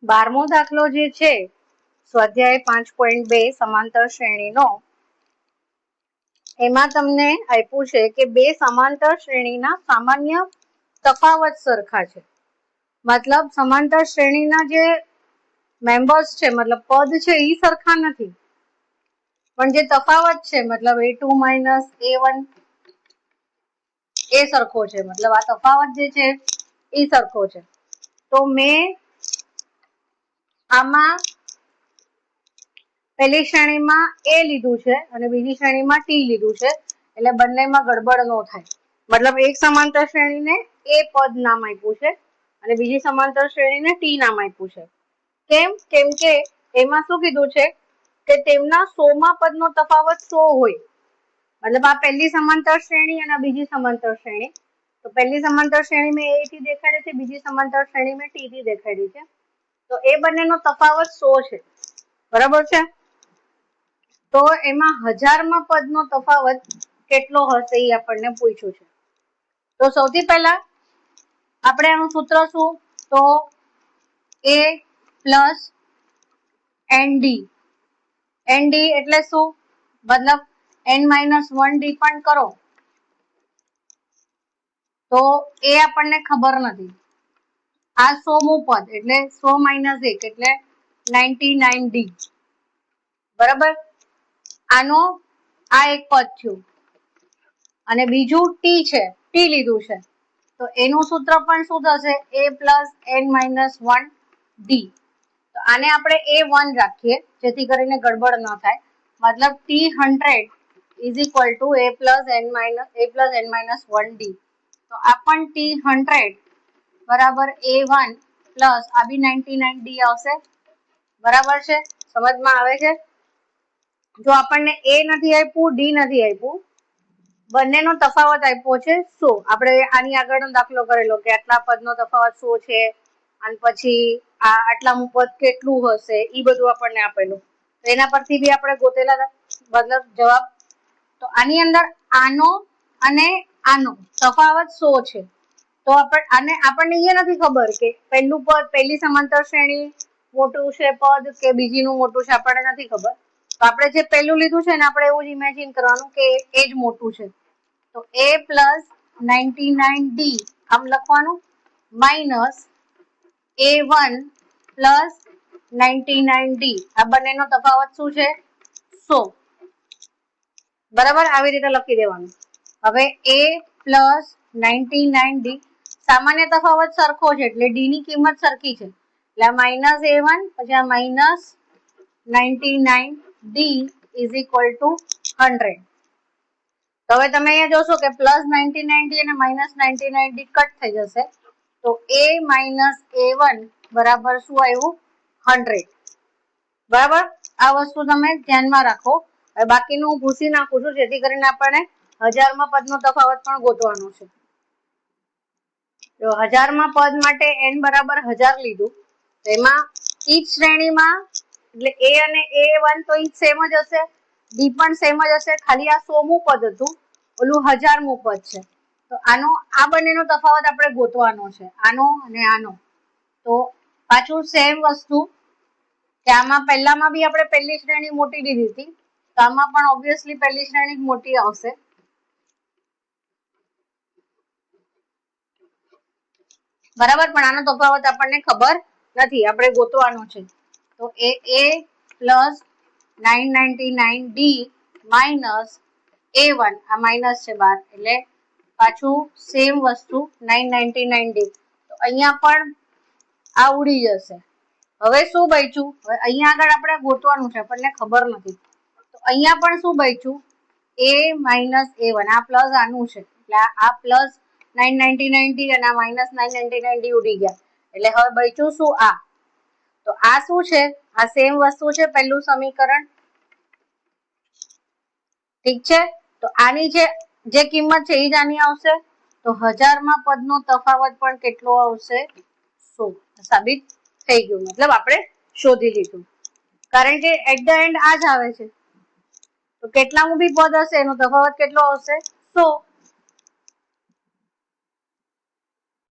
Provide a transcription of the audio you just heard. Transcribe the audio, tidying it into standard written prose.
12મો દાખલો જે છે સ્વાધ્યાય 5.2 સમાંતર શ્રેણીનો, એમાં તમને આપ્યું છે કે બે સમાંતર શ્રેણીના સામાન્ય તફાવત સરખા છે. મતલબ સમાંતર શ્રેણીના જે મેમ્બર્સ છે, મતલબ પદ છે એ સરખા નથી, પણ જે તફાવત છે મતલબ a2 માઇનસ a1 એ સરખો છે. મતલબ આ તફાવત જે છે એ સરખો છે. તો મેં આમાં પહેલી શ્રેણીમાં a લીધું છે અને બીજી શ્રેણીમાં t લીધું છે, એટલે બંનેમાં ગડબડ ન થાય. મતલબ એક સમાંતર શ્રેણીને a પદ નામ આપ્યું છે અને બીજી સમાંતર શ્રેણીને t નામ આપ્યું છે. કેમ કે એમાં શું કીધું છે કે તેમના 100મા પદનો તફાવત 100 હોય. મતલબ આ પહેલી સમાંતર શ્રેણી અને બીજી સમાંતર શ્રેણી, તો પહેલી સમાંતર શ્રેણી મેં a થી દેખાડી છે, બીજી સમાંતર શ્રેણી મેં t થી દેખાડી છે. તો એ બંનેનો તફાવત 100 છે, બરાબર છે. તો એમાં 1000મા પદનો તફાવત કેટલો હશે એ આપણને પૂછ્યું છે. તો સૌથી પહેલા આપણે આનું સૂત્ર શું, તો a પ્લસ nd. nd એટલે શું, મતલબ n-1d પણ કરો તો એ આપણને ખબર નથી. આ 100મું પદ એટલે 100 - 1 એટલે 99d, બરાબર. આનો આ એક પદ થયું અને બીજું t છે, t લીધું છે, તો એનું સૂત્ર પણ શું થશે, a પ્લસ n-1d. તો આને આપણે a1 રાખીએ જેથી કરીને ગડબડ ન થાય. મતલબ t100 is equal to a plus n-1d. તો આ પણ t100 બરાબર a1 પ્લસ આ બી 99d આવશે, બરાબર છે. સમજમાં આવે છે. જો આપણને a નથી આપ્યું, d નથી આપ્યું, બંનેનો તફાવત આપ્યો છે 100. આપણે આની આગળનો દાખલો કરેલો કે આટલા પદનો તફાવત 100 છે અને પછી આ આટલાનું પદ કેટલું હશે એ બધું આપણને આપેલું. તો એના પરથી બી આપણે ગોતેલા મતલબ જવાબ. તો આની અંદર આનો અને આનો તફાવત 100 છે. તો આપણને એ નથી ખબર કે પહેલું પદ, પહેલી સમાંતર શ્રેણી મોટું છે પદ કે બીજીનું મોટું છે, આપણને નથી ખબર. તો આપણે જે પહેલું લીધું છે ને આપણે એવું જ ઇમેજિન કરવાનું કે એ જ મોટું છે. તો a પ્લસ 99d આમ લખવાનું માઇનસ a1 પ્લસ 99d. આ બંનેનો તફાવત શું છે, 100, બરાબર. આવી રીતે લખી દેવાનું. હવે a પ્લસ 99d, સામાન્ય તફાવત સરખો છે એટલે d ની કિંમત સરખી છે, એટલે આ માઇનસ a1 પછી આ minus 99d is equal to 100. તો હવે તમે અહીંયા જોશો કે પ્લસ 99d અને માઇનસ 99d કટ થઈ જશે, તો a માઇનસ a1 બરાબર શું આવ્યું, 100, બરાબર. આ વસ્તુ તમે ધ્યાનમાં રાખો. હવે બાકીનું હું ભૂસી નાખું છું જેથી કરીને આપણને 1000મા પદનો તફાવત પણ ગોતવાનો છે. તો 1000મા પદ માટે n બરાબર 1000 લીધું, તો એમાં ઈચ શ્રેણીમાં એટલે a અને a1 તો ઈ સેમ જ હશે, d પણ સેમ જ હશે, ખાલી આ 100મું પદ હતું, ઓલું 1000મું પદ છે. તો આનો આ બંનેનો તફાવત આપણે ગોતવાનો છે, આનો અને આનો. તો પાછું સેમ વસ્તુ કે આમાં પહેલામાં બી આપણે પહેલી શ્રેણી મોટી લીધી હતી, તો આમાં પણ ઓબ્વિયસલી પહેલી શ્રેણી મોટી આવશે. બરાબર, પણ આનો તફાવત આપણને ખબર નથી, આપણે ગોતવાનો છે. તો a plus 999d minus a1, આ માઇનસ છે બાર એટલે પાછું સેમ વસ્તુ 999d. તો અહીંયા પણ આ ઉડી જશે. હવે શું બચ્યું, હવે અહીંયા આગળ આપણે ગોતવાનું છે, આપણને ખબર નથી. તો અહીંયા પણ શું બચ્યું, a માઇનસ a1, આ પ્લસ આનું છે એટલે આ પ્લસ 999d અને આ માઇનસ 999d ઉડી ગયા, એટલે હવે બચ્યું શું, આ. તો આ શું છે, આ સેમ વસ્તુ છે, પહેલું સમીકરણ, ઠીક છે. તો આની જે કિંમત છે એ જ આની આવશે. તો 1000મા પદનો તફાવત પણ કેટલો આવશે, 100. સાબિત થઈ ગયું, મતલબ આપણે શોધી લીધું. કારણ કે એટ ધ એન્ડ આ જ આવે છે, તો કેટલામું બી પદ હશે એનો તફાવત કેટલો આવશે, 100.